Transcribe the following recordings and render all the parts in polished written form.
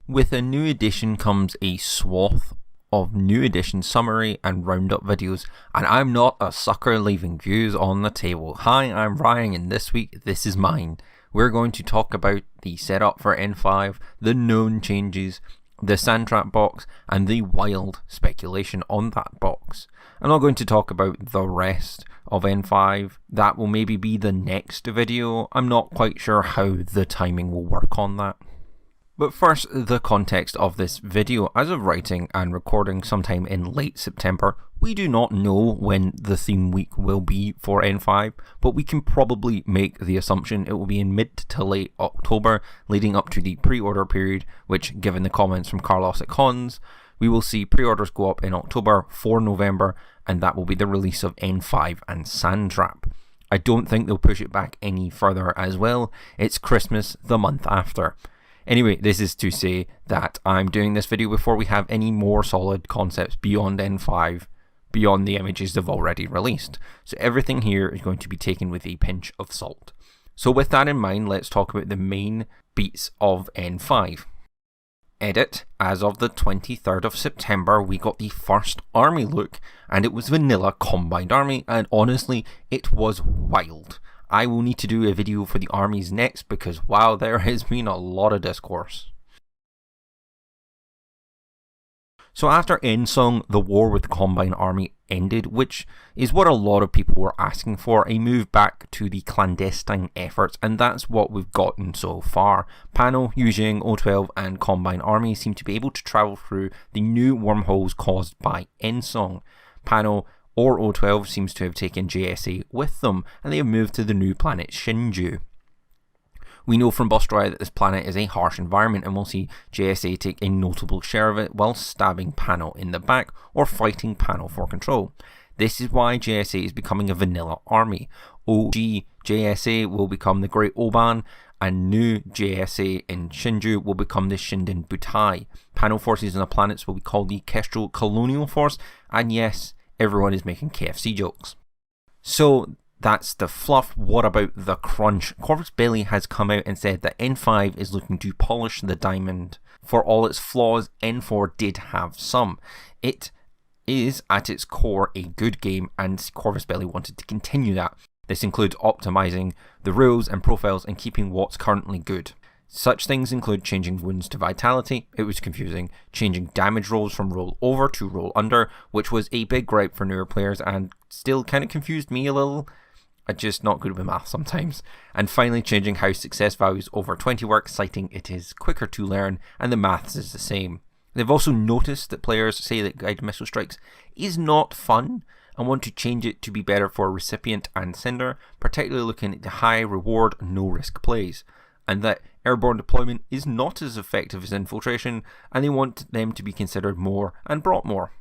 With a new edition comes a swath of new edition summary and roundup videos, and I'm not a sucker leaving views on the table. Hi, I'm Ryan, and this week this is mine. We're going to talk about the setup for N5, the known changes, the Sandtrap box, and the wild speculation on that box. I'm not going to talk about the rest of N5. That will maybe be the next video. I'm not quite sure how the timing will work on that. But first, the context of this video. As of writing and recording sometime in late September, we do not know when the theme week will be for N5, but we can probably make the assumption it will be in mid to late October, leading up to the pre-order period, which, given the comments from Carlos at Cons, we will see pre-orders go up in October for November, and that will be the release of N5 and Sandtrap. I don't think they'll push it back any further as well. It's Christmas the month after. Anyway, this is to say that I'm doing this video before we have any more solid concepts beyond N5, beyond the images they've already released. So everything here is going to be taken with a pinch of salt. So with that in mind, let's talk about the main beats of N5. Edit, as of the 23rd of September, we got the first army look, and it was vanilla combined army, and honestly, it was wild. I will need to do a video for the armies next because wow, there has been a lot of discourse. So after N-Song, the war with the Combine Army ended, which is what a lot of people were asking for, a move back to the clandestine efforts, and that's what we've gotten so far. Pano, Yujing, O12 and Combine Army seem to be able to travel through the new wormholes caused by N-Song. Pano or O12 seems to have taken JSA with them, and they have moved to the new planet Shinju. We know from Bostroy that this planet is a harsh environment, and we'll see JSA take a notable share of it while stabbing Pano in the back or fighting Pano for control. This is why JSA is becoming a vanilla army. OG JSA will become the Great Oban, and new JSA in Shinju will become the Shinden Butai. Pano forces on the planets will be called the Kestrel Colonial Force, and yes, everyone is making KFC jokes. So that's the fluff. What about the crunch? Corvus Belli has come out and said that N5 is looking to polish the diamond. For all its flaws, N4 did have some. It is at its core a good game, and Corvus Belli wanted to continue that. This includes optimizing the rules and profiles and keeping what's currently good. Such things include changing wounds to vitality, it was confusing, changing damage rolls from roll over to roll under, which was a big gripe for newer players and still kind of confused me a little. I'm just not good with math sometimes. And finally changing how success values over 20 work, citing it is quicker to learn and the maths is the same. They've also noticed that players say that guided missile strikes is not fun and want to change it to be better for recipient and sender, particularly looking at the high reward, no risk plays. And that airborne deployment is not as effective as infiltration, and they want them to be considered more and brought more.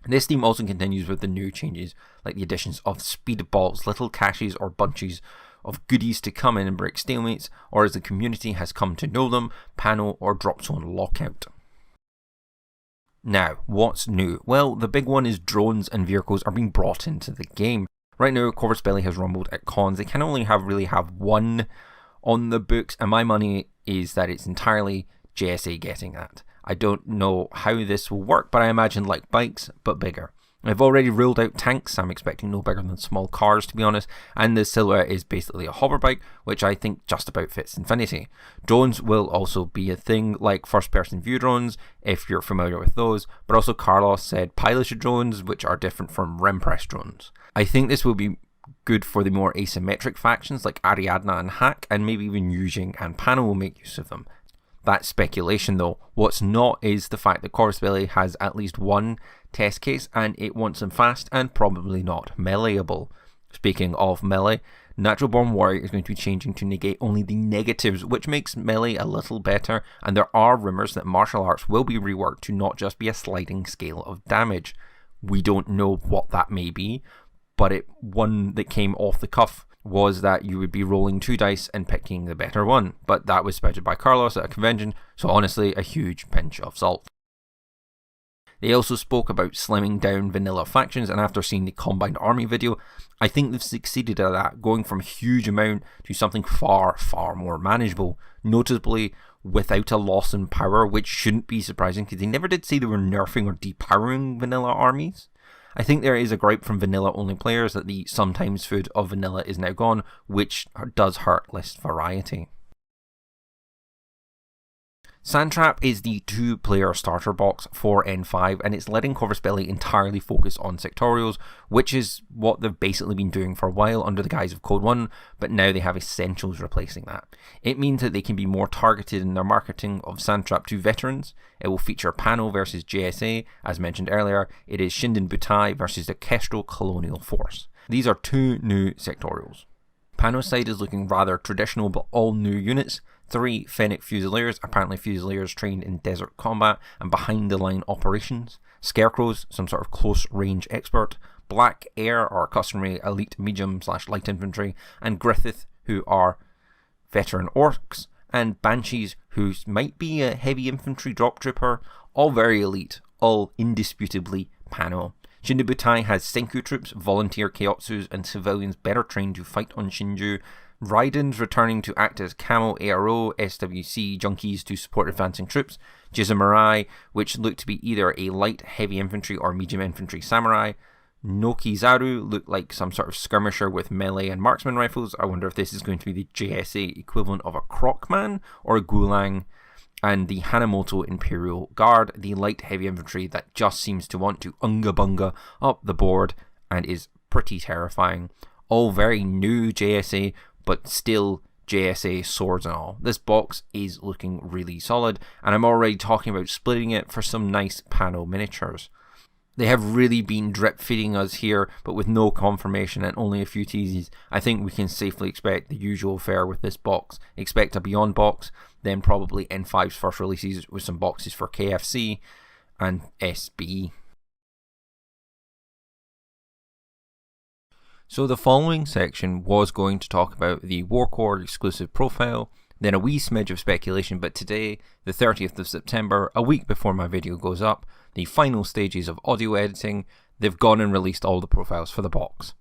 This theme also continues with the new changes, like the additions of speed balls, little caches or bunches of goodies to come in and break stalemates, or as the community has come to know them, Pano or drop zone lockout. Now, what's new? Well, the big one is drones and vehicles are being brought into the game. Right now, Corvus Belli has rumbled at cons. They can only really have one on the books, and my money is that it's entirely JSA getting that. I don't know how this will work, but I imagine like bikes, but bigger. I've already ruled out tanks. I'm expecting no bigger than small cars, to be honest, and the silhouette is basically a hover bike, which I think just about fits Infinity. Drones will also be a thing, like first-person view drones, if you're familiar with those, but also Carlos said piloted drones, which are different from rim press drones. I think this will be good for the more asymmetric factions like Ariadna and Hack, and maybe even Yujing and Pano will make use of them. That's speculation though. What's not is the fact that Corvus Belli has at least one test case and it wants them fast and probably not meleeable. Speaking of melee, Natural Born Warrior is going to be changing to negate only the negatives, which makes melee a little better, and there are rumours that martial arts will be reworked to not just be a sliding scale of damage. We don't know what that may be, but one that came off the cuff was that you would be rolling 2 dice and picking the better one, but that was spouted by Carlos at a convention, so honestly a huge pinch of salt. They also spoke about slimming down vanilla factions, and after seeing the Combined Army video, I think they've succeeded at that, going from a huge amount to something far, far more manageable. Notably, without a loss in power, which shouldn't be surprising because they never did say they were nerfing or depowering vanilla armies. I think there is a gripe from vanilla-only players that the sometimes food of vanilla is now gone, which does hurt list variety. Sandtrap is the 2-player starter box for N5, and it's letting Corvus Belli entirely focus on sectorials, which is what they've basically been doing for a while under the guise of Code 1, but now they have Essentials replacing that. It means that they can be more targeted in their marketing of Sandtrap to veterans. It will feature Pano versus JSA, as mentioned earlier. It is Shinden Butai versus the Kestrel Colonial Force. These are 2 new sectorials. Pano's side is looking rather traditional, but all new units. 3 Fennec Fusiliers, apparently Fusiliers trained in desert combat and behind-the-line operations. Scarecrows, some sort of close-range expert. Black Air, or customary elite medium/light infantry. And Griffith, who are veteran orcs. And Banshees, who might be a heavy infantry drop trooper. All very elite, all indisputably Pano. Shinjubutai has Senku troops, volunteer Keiotsus, and civilians better trained to fight on Shinju. Raidens returning to act as Camo ARO, SWC junkies to support advancing troops. Jizumarai, which look to be either a light heavy infantry or medium infantry samurai. Nokizaru look like some sort of skirmisher with melee and marksman rifles. I wonder if this is going to be the JSA equivalent of a Krokman or a Gulang. And the Hanamoto Imperial Guard, the light heavy infantry that just seems to want to unga bunga up the board and is pretty terrifying. All very new JSA, but still JSA swords and all. This box is looking really solid, and I'm already talking about splitting it for some nice Pano miniatures. They have really been drip feeding us here, but with no confirmation and only a few teases. I think we can safely expect the usual fare with this box. Expect a Beyond box, then probably N5's first releases with some boxes for KFC and SB. So the following section was going to talk about the Warcore exclusive profile, then a wee smidge of speculation, but today, the 30th of September, a week before my video goes up, the final stages of audio editing, they've gone and released all the profiles for the box.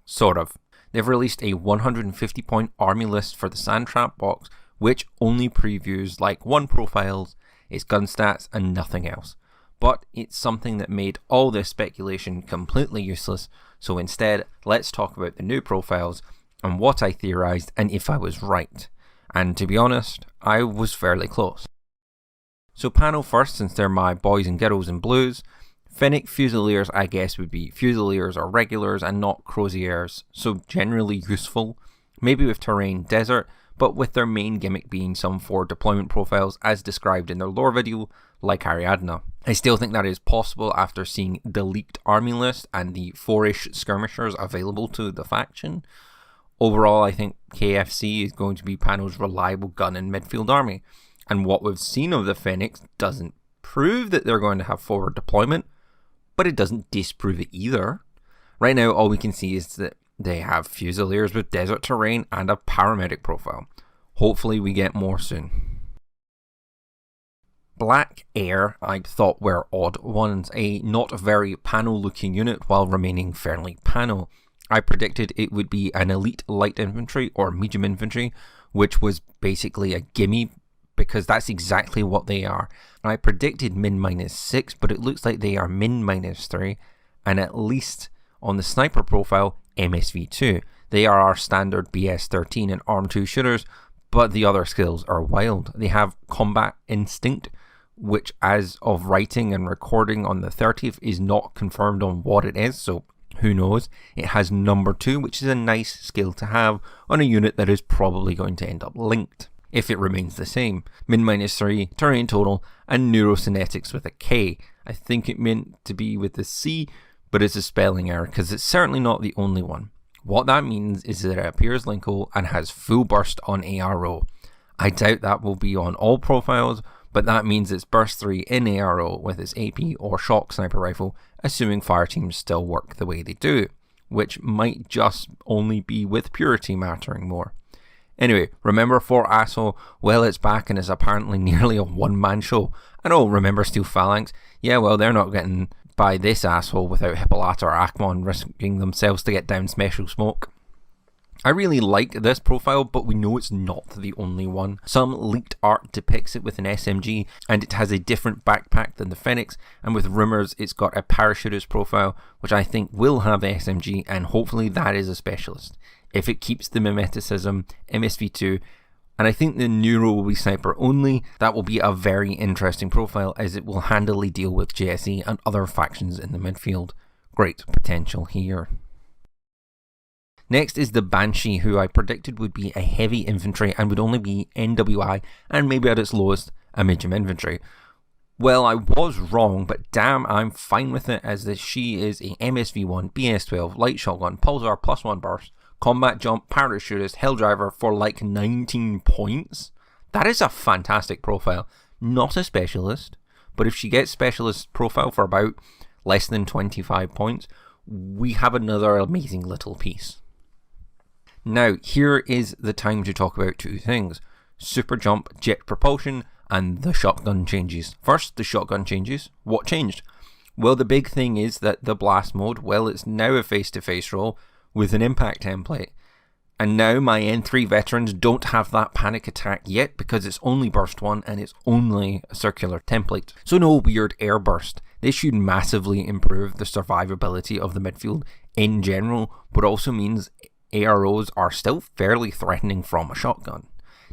Sort of. They've released a 150 point army list for the Sandtrap box, which only previews like 1 profiles, its gun stats, and nothing else. But it's something that made all this speculation completely useless, so instead, let's talk about the new profiles and what I theorized and if I was right. And to be honest, I was fairly close. So Pano first, since they're my boys and girls in blues. Fennec Fusiliers, I guess, would be Fusiliers or regulars and not Croziers, so generally useful. Maybe with terrain desert, but with their main gimmick being some 4 deployment profiles as described in their lore video, like Ariadna. I still think that is possible after seeing the leaked army list and the 4-ish skirmishers available to the faction. Overall, I think KFC is going to be Pano's reliable gun and midfield army, and what we've seen of the Phoenix doesn't prove that they're going to have forward deployment, but it doesn't disprove it either. Right now, all we can see is that they have Fusiliers with desert terrain and a paramedic profile. Hopefully we get more soon. Black Air, I thought were odd ones, a not very Pano looking unit while remaining fairly Pano. I predicted it would be an elite light infantry or medium infantry, which was basically a gimme because that's exactly what they are. I predicted min-6, but it looks like they are min-3, and at least on the sniper profile, MSV2. They are our standard BS13 and Arm 2 shooters, but the other skills are wild. They have combat instinct, which as of writing and recording on the 30th is not confirmed on what it is, so who knows. It has number 2, which is a nice skill to have on a unit that is probably going to end up linked, if it remains the same. Min-3, terrain total, and neurocynetics with a K. I think it meant to be with a C, but it's a spelling error because it's certainly not the only one. What that means is that it appears linkable and has full burst on ARO. I doubt that will be on all profiles, but that means it's burst 3 in ARO with its AP or shock sniper rifle, assuming fire teams still work the way they do, which might just only be with purity mattering more. Anyway, remember Fort Asshole? Well, it's back and is apparently nearly a one-man show. And oh, remember Steel Phalanx? Yeah, well, they're not getting by this asshole without Hippolyta or Akmon risking themselves to get down special smoke. I really like this profile, but we know it's not the only one. Some leaked art depicts it with an SMG, and it has a different backpack than the Phoenix, and with rumours it's got a parachuter's profile, which I think will have SMG, and hopefully that is a specialist. If it keeps the mimeticism, MSV2, and I think the Neuro will be sniper only, that will be a very interesting profile as it will handily deal with JSE and other factions in the midfield. Great potential here. Next is the Banshee, who I predicted would be a heavy infantry and would only be NWI and maybe at its lowest a medium infantry. Well, I was wrong, but damn, I'm fine with it as she is a MSV1, BS12, light shotgun, pulsar +1 burst, combat jump, parachutist, hill driver for like 19 points. That is a fantastic profile. Not a specialist, but if she gets specialist profile for about less than 25 points, we have another amazing little piece. Now, here is the time to talk about two things. Super jump, jet propulsion, and the shotgun changes. First, the shotgun changes. What changed? Well, the big thing is that the blast mode, well, it's now a face-to-face roll with an impact template. And now my N3 veterans don't have that panic attack yet because it's only burst 1 and it's only a circular template. So no weird air burst. This should massively improve the survivability of the midfield in general, but also means AROs are still fairly threatening from a shotgun.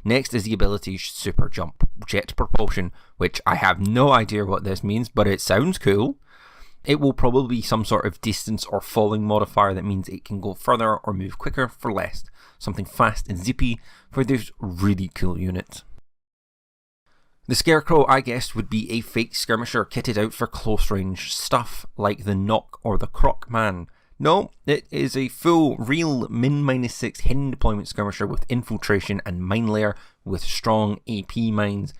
Next is the ability super jump, jet propulsion, which I have no idea what this means, but it sounds cool. It will probably be some sort of distance or falling modifier that means it can go further or move quicker for less. Something fast and zippy for this really cool unit. The Scarecrow, I guess, would be a fake skirmisher kitted out for close range stuff like the Knock or the Croc Man. No, it is a full, real min-6 hidden deployment skirmisher with infiltration and mine layer with strong AP mines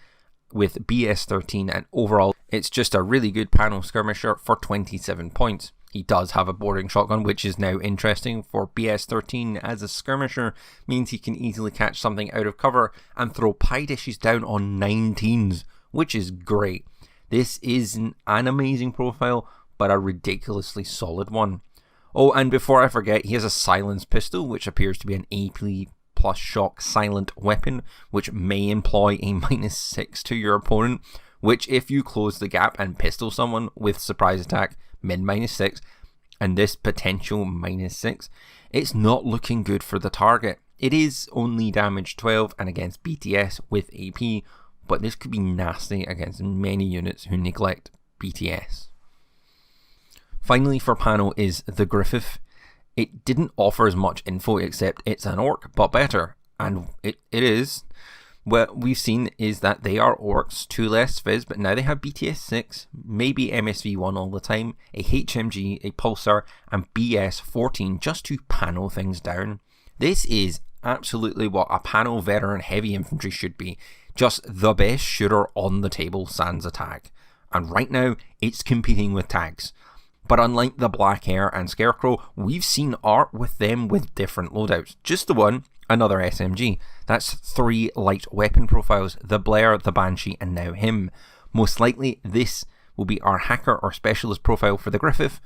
with BS13, and overall it's just a really good panel skirmisher for 27 points. He does have a boarding shotgun, which is now interesting for BS13 as a skirmisher, means he can easily catch something out of cover and throw pie dishes down on 19s, which is great. This isn't an amazing profile, but a ridiculously solid one. Oh, and before I forget, he has a silence pistol, which appears to be an AP plus shock silent weapon, which may employ a -6 to your opponent, which if you close the gap and pistol someone with surprise attack, min -6, and this potential -6, it's not looking good for the target. It is only damage 12 and against BTS with AP, but this could be nasty against many units who neglect BTS. Finally for panel is the Griffith. It didn't offer as much info except it's an orc, but better. And it is. What we've seen is that they are orcs, 2 less fizz, but now they have BTS 6, maybe MSV1 all the time, a HMG, a pulsar, and BS 14 just to panel things down. This is absolutely what a panel veteran heavy infantry should be. Just the best shooter on the table sans attack. And right now, it's competing with tags. But unlike the Black Hare and Scarecrow, we've seen art with them with different loadouts. Just the one, another SMG. That's 3 light weapon profiles, the Blair, the Banshee, and now him. Most likely, this will be our hacker or specialist profile for the Griffith,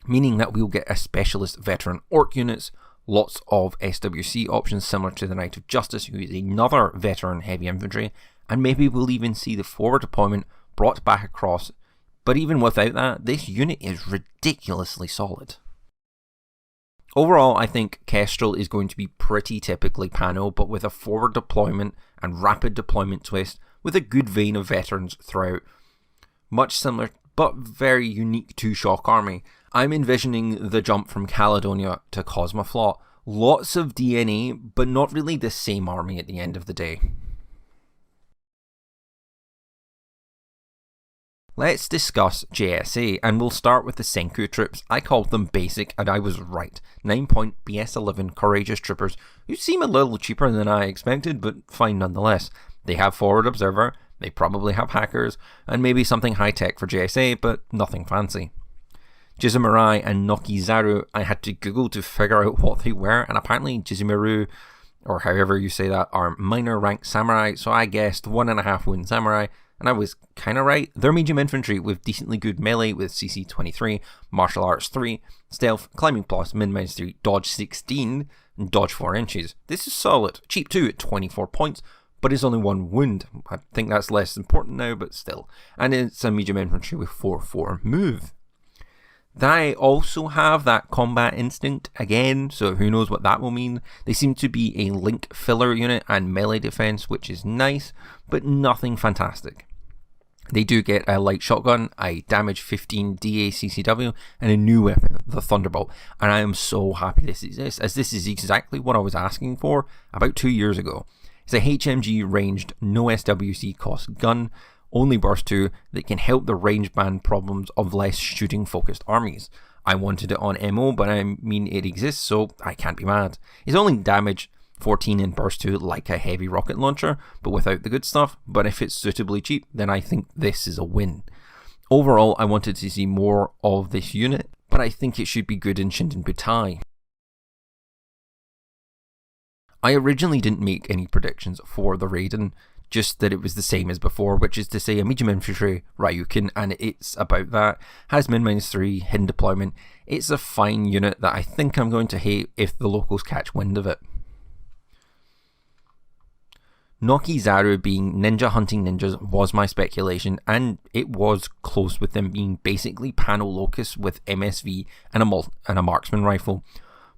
meaning that we'll get a specialist veteran orc units, lots of SWC options similar to the Knight of Justice, who is another veteran heavy infantry, and maybe we'll even see the forward deployment brought back across. But even without that, this unit is ridiculously solid. Overall, I think Kestrel is going to be pretty typically panel, but with a forward deployment and rapid deployment twist, with a good vein of veterans throughout. Much similar, but very unique to Shock Army. I'm envisioning the jump from Caledonia to Cosmoflot. Lots of DNA, but not really the same army at the end of the day. Let's discuss JSA, and we'll start with the Senku troops. I called them basic, and I was right. 9-point BS11 courageous troopers, who seem a little cheaper than I expected, but fine nonetheless. They have forward observer, they probably have hackers, and maybe something high-tech for JSA, but nothing fancy. Jizumirai and Nokizaru, I had to Google to figure out what they were, and apparently Jizumiru, or however you say that, are minor rank samurai, so I guessed 1.5 wound samurai, and I was kinda right. They're medium infantry with decently good melee with CC 23, martial arts 3, stealth, climbing plus, min-3, dodge 16, and dodge 4 inches. This is solid, cheap too at 24 points, but it's only 1 wound. I think that's less important now, but still. And it's a medium infantry with 4/4 move. They also have that combat instinct again, so who knows what that will mean. They seem to be a link filler unit and melee defense, which is nice, but nothing fantastic. They do get a light shotgun, a damage 15 DA CCW, and a new weapon, the Thunderbolt. And I am so happy this exists, as this is exactly what I was asking for about 2 years ago. It's a HMG ranged, no SWC cost gun, only burst 2, that can help the range band problems of less shooting focused armies. I wanted it on MO, but I mean it exists, so I can't be mad. It's only damage 14 in burst 2 like a heavy rocket launcher, but without the good stuff. But if it's suitably cheap, then I think this is a win. Overall, I wanted to see more of this unit, but I think it should be good in Shinden Butai. I originally didn't make any predictions for the Raiden, just that it was the same as before, which is to say a medium infantry Ryukin, and it's about that. Has min-3, hidden deployment. It's a fine unit that I think I'm going to hate if the locals catch wind of it. Nokizaru being ninja hunting ninjas was my speculation, and it was close with them being basically panel locus with MSV and a marksman rifle.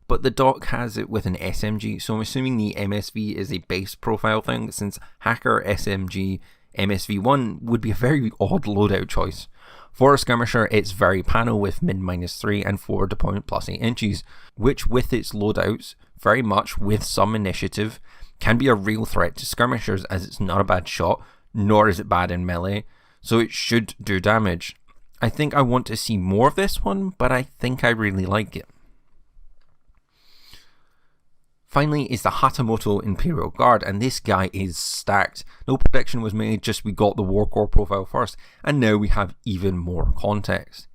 But the doc has it with an SMG, so I'm assuming the MSV is a base profile thing, since Hacker SMG MSV1 would be a very odd loadout choice. For a skirmisher, it's very panel with min-3 and 4 deployment plus 8 inches, which with its loadouts, very much with some initiative, can be a real threat to skirmishers, as it's not a bad shot, nor is it bad in melee, so it should do damage. I think I want to see more of this one, but I think I really like it. Finally is the Hatamoto Imperial Guard, and this guy is stacked. No prediction was made, just we got the Warcore profile first, and now we have even more context.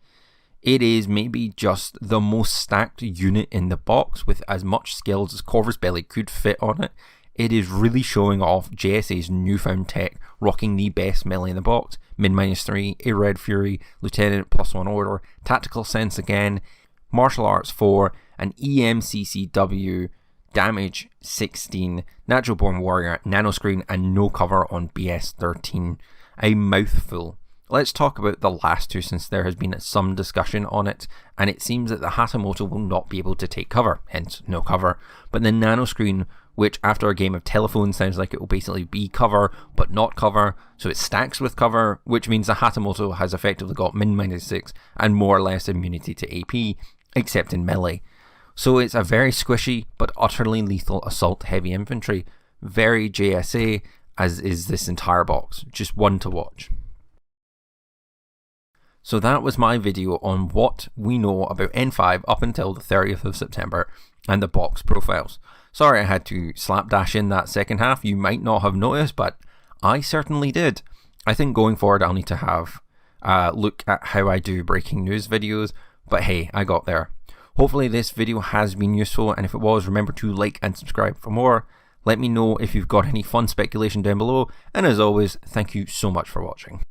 It is maybe just the most stacked unit in the box, with as much skills as Corvus Belli could fit on it. It is really showing off JSA's newfound tech, rocking the best melee in the box. Min-3, a Red Fury, Lieutenant +1 order, Tactical Sense again, Martial Arts 4, an EMCCW, damage 16, Natural Born Warrior, nanoscreen, and no cover on BS 13. A mouthful. Let's talk about the last two, since there has been some discussion on it, and it seems that the Hatamoto will not be able to take cover, hence no cover. But the nanoscreen, which after a game of telephone sounds like it will basically be cover, but not cover, so it stacks with cover, which means the Hatamoto has effectively got min-6 and more or less immunity to AP, except in melee. So it's a very squishy but utterly lethal assault heavy infantry. Very JSA, as is this entire box. Just one to watch. So that was my video on what we know about N5 up until the 30th of September and the box profiles. Sorry I had to slapdash in that second half. You might not have noticed, but I certainly did. I think going forward I'll need to have a look at how I do breaking news videos, but hey, I got there. Hopefully this video has been useful, and if it was, remember to like and subscribe for more. Let me know if you've got any fun speculation down below, and as always, thank you so much for watching.